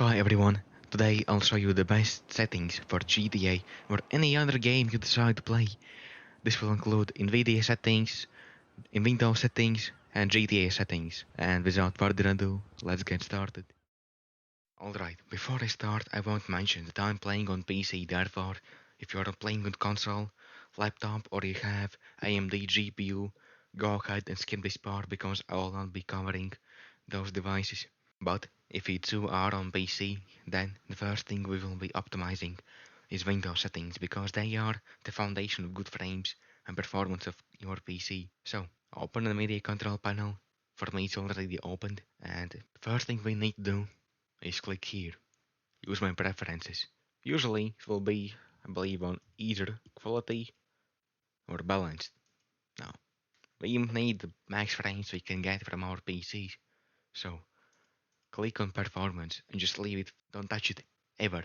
Hi everyone, today I'll show you the best settings for GTA or any other game you decide to play. This will include Nvidia settings, in Windows settings and GTA settings. And without further ado, let's get started. Alright, before I start I want to mention that I'm playing on PC, therefore if you're playing on console, laptop or you have AMD GPU, go ahead and skip this part because I will not be covering those devices. But if you two are on PC, then the first thing we will be optimizing is Windows settings because they are the foundation of good frames and performance of your PC. So open the media control panel. For me it's already opened, and the first thing we need to do is click here. Use my preferences. Usually it will be, I believe, on either quality or balanced. Now we need the max frames we can get from our PCs. So click on performance and just leave it, don't touch it ever.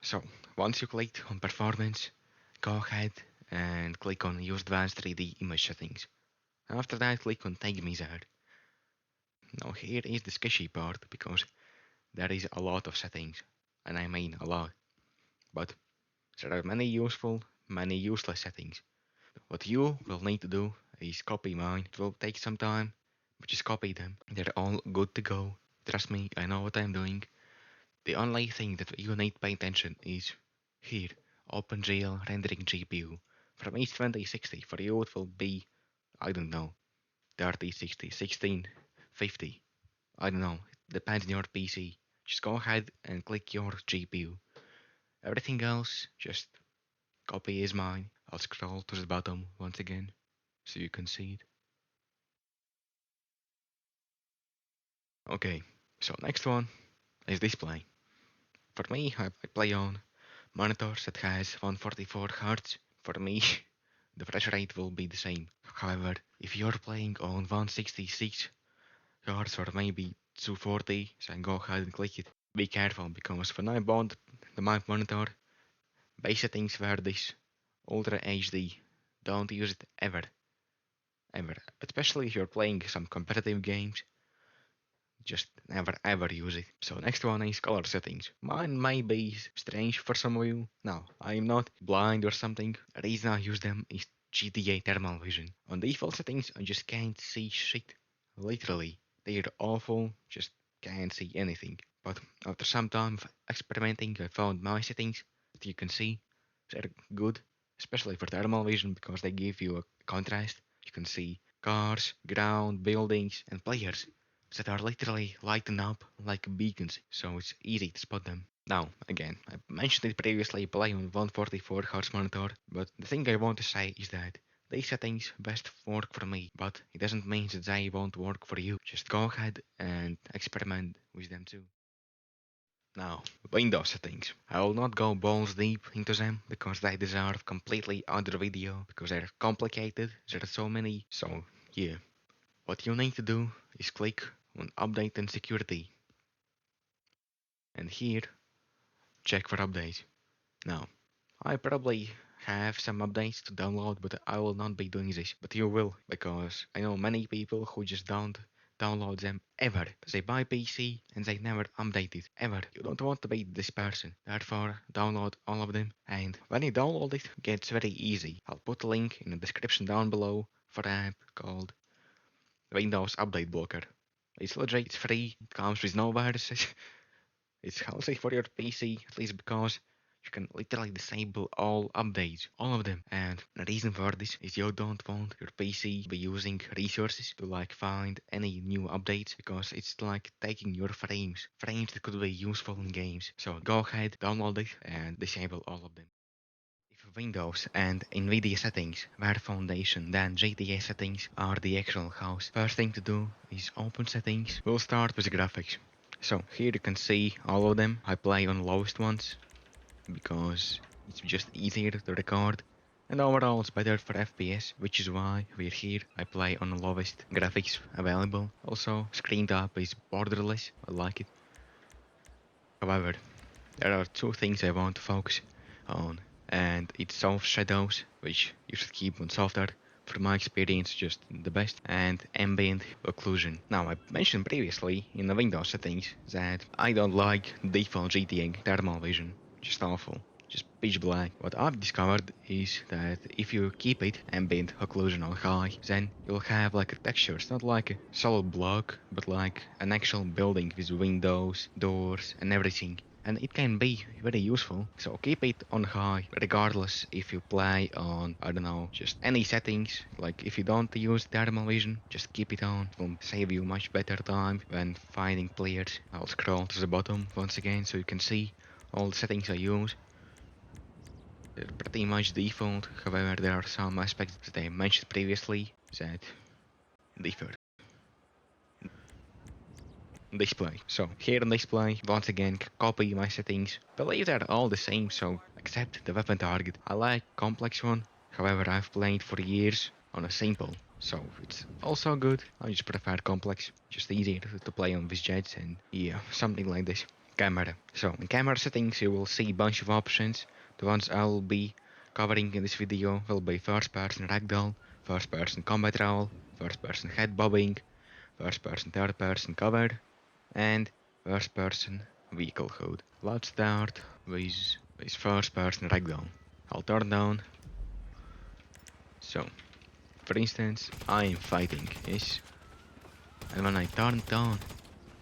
So once you clicked on performance, go ahead and click on use advanced 3D image settings. After that click on take me there. Now here is the sketchy part because there is a lot of settings, and I mean a lot. But there are many useful, many useless settings. What you will need to do is copy mine. It will take some time, but just copy them. They're all good to go. Trust me, I know what I'm doing. The only thing that you need to pay attention is here, OpenGL rendering GPU. For me it's 2060, for you it will be, I don't know, 3060, 1650, I don't know, it depends on your PC. Just go ahead and click your GPU. Everything else, just copy is mine. I'll scroll to the bottom once again, so you can see it. Okay, so next one is display. For me, I play on monitors that has 144 Hz. For me, the refresh rate will be the same. However, if you're playing on 166 Hz or maybe 240, then go ahead and click it. Be careful because when I bought my monitor, base settings were this Ultra HD. Don't use it ever. Ever. Especially if you're playing some competitive games. Just never ever use it. So next one is color settings. Mine may be strange for some of you. No, I'm not blind or something. The reason I use them is GTA thermal vision. On default settings I just can't see shit. Literally. They're awful, just can't see anything. But after some time of experimenting I found my settings that you can see. They're good, especially for thermal vision because they give you a contrast. You can see cars, ground, buildings and players that are literally lighting up like beacons, so it's easy to spot them. Now, again, I mentioned it previously, play on 144 Hz monitor, but the thing I want to say is that these settings best work for me, but it doesn't mean that they won't work for you. Just go ahead and experiment with them too. Now, Windows settings. I will not go balls deep into them because they deserve completely other video because they're complicated, there are so many, so yeah. What you need to do is click on update and security. And here, check for updates. Now, I probably have some updates to download, but I will not be doing this. But you will, because I know many people who just don't download them ever. They buy PC and they never update it, ever. You don't want to be this person. Therefore, download all of them. And when you download it, it gets very easy. I'll put a link in the description down below for an app called Windows Update Blocker. It's legit, it's free, it comes with no viruses. It's healthy for your PC, at least because you can literally disable all updates, all of them. And the reason for this is you don't want your PC to be using resources to like find any new updates because it's like taking your frames that could be useful in games. So go ahead, download it and disable all of them. If Windows and Nvidia settings were foundation, then GTA settings are the actual house. First thing to do is open settings. We'll start with the graphics. So here you can see all of them. I play on lowest ones because it's just easier to record. And overall it's better for FPS, which is why we're here. I play on the lowest graphics available. Also, screen tap is borderless, I like it. However, there are two things I want to focus on, and it's soft shadows, which you should keep on softer, from my experience, just the best, and ambient occlusion. Now, I mentioned previously in the Windows settings that I don't like default GTA thermal vision. Just awful. Just pitch black. What I've discovered is that if you keep it ambient occlusion on high, then you'll have like a texture. It's not like a solid block, but like an actual building with windows, doors, and everything. And it can be very useful. So keep it on high, regardless if you play on, I don't know, just any settings. Like if you don't use thermal vision, just keep it on. It will save you much better time when finding players. I'll scroll to the bottom once again so you can see all the settings I use. They're pretty much default, however there are some aspects that I mentioned previously that differ. Display. So here on display, once again copy my settings. Believe they're all the same, so except the weapon target. I like complex one, however I've played for years on a simple. So it's also good. I just prefer complex, just easier to play on with jets and yeah, something like this. Camera. So in camera settings you will see a bunch of options. The ones I'll be covering in this video will be first person ragdoll, first person combat roll, first person head bobbing, first person third person cover, and first person vehicle HUD. Let's start with first person ragdoll. I'll turn down. So, for instance, I am fighting, yes? And when I turn it on,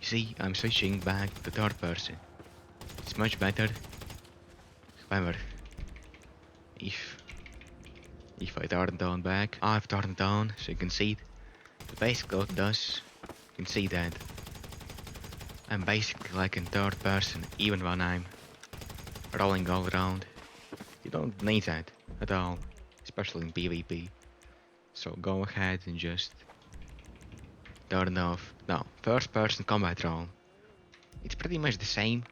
you see I'm switching back to third person. It's much better. However, if I turn it on back, I've turned it on so you can see it. Basically what it does, you can see that I'm basically like in third person even when I'm rolling all around. You don't need that at all, especially in PvP. So go ahead and just turn off. Now, first person combat roll. It's pretty much the same.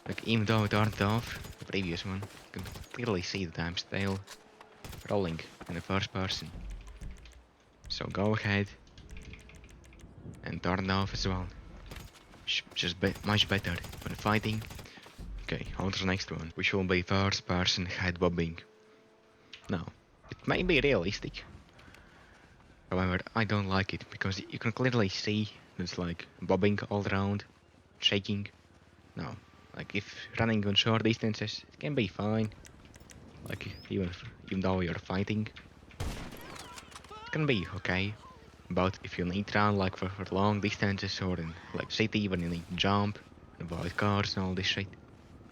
Like even though I turned off the previous one, you can clearly see that I'm still rolling in the first person. So go ahead and turn off as well. Just much better when fighting. Okay, on to the next one, which will be first person head bobbing. Now, it may be realistic. However, I don't like it because you can clearly see it's like bobbing all around, shaking. Now, like if running on short distances, it can be fine. Like even though you're fighting, it can be okay. But if you need to run like for long distances or in like city when you need to jump, avoid cars and all this shit,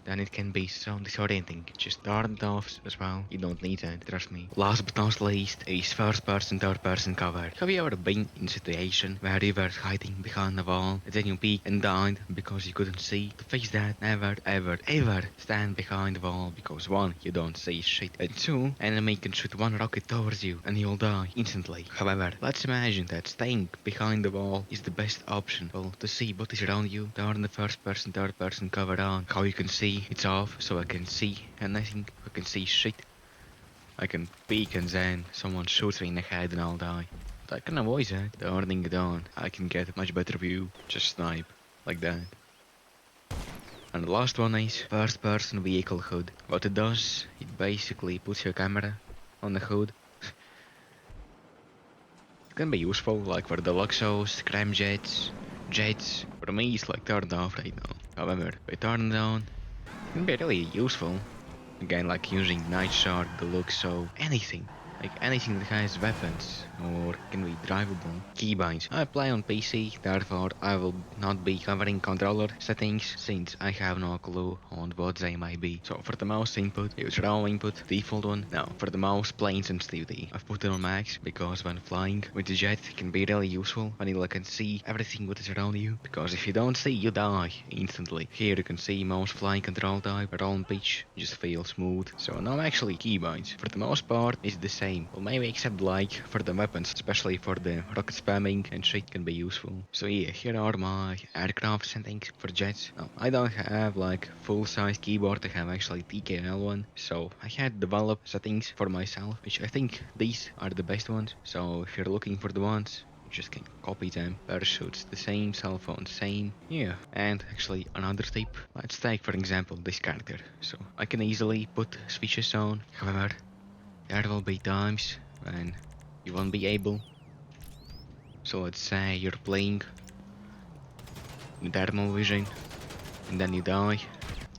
then it can be so disorienting. Just turn it off as well. You don't need that, trust me. Last but not least is first person, third person cover. Have you ever been in a situation where you were hiding behind a wall and then you peeked and died because you couldn't see? To fix that, never ever ever stand behind the wall because one, you don't see shit, and two, enemy can shoot one rocket towards you and you'll die instantly. However, let's imagine that staying behind the wall is the best option. Well, to see what is around you, turn the first person, third person cover on. How you can see it's off so I can see anything, I can see shit. I can peek and then someone shoots me in the head and I'll die. But I can avoid that, turning it on. I can get a much better view, just snipe, like that. And the last one is first person vehicle HUD. What it does, it basically puts your camera on the hood. It can be useful, like for the Luxos, scramjets, jets. For me it's like turned off right now. However, if I turn it on, can be really useful. Again, like using night shot, the look, so anything. Like anything that has weapons or can be drivable. Keybinds. I play on PC, therefore I will not be covering controller settings since I have no clue on what they might be. So for the mouse input, use raw input, default one. Now for the mouse plane sensitivity, I've put it on max because when flying with the jet it can be really useful when you can see everything what is around you. Because if you don't see, you die instantly. Here you can see mouse flying control type, roll and pitch, just feels smooth. So now actually keybinds. For the most part, it's the same. Well, maybe except like for the weapons, especially for the rocket spamming and shit can be useful. So yeah, here are my aircraft settings for jets. Now, I don't have like full-size keyboard, I have actually TKL one. So I had developed settings for myself, which I think these are the best ones. So if you're looking for the ones, you just can copy them. Parachutes the same, cell phone same. Yeah, and actually another tip. Let's take for example this character. So I can easily put switches on. However, there will be times when you won't be able. So let's say you're playing in thermal vision and then you die.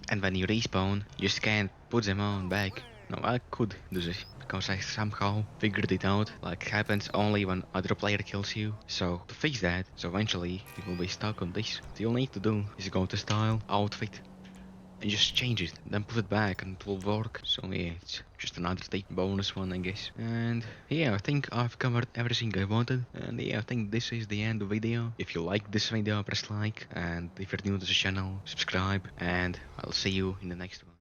And when you respawn, you just can't put them on back. Now I could do this because I somehow figured it out. Like happens only when other player kills you. So to fix that, so eventually you will be stuck on this. What you'll need to do is go to style, outfit, and just change it, then put it back and it will work. So yeah, it's just another tip, bonus one I guess. And yeah, I think I've covered everything I wanted. And yeah, I think this is the end of the video. If you liked this video, press like, and if you're new to the channel, subscribe, and I'll see you in the next one.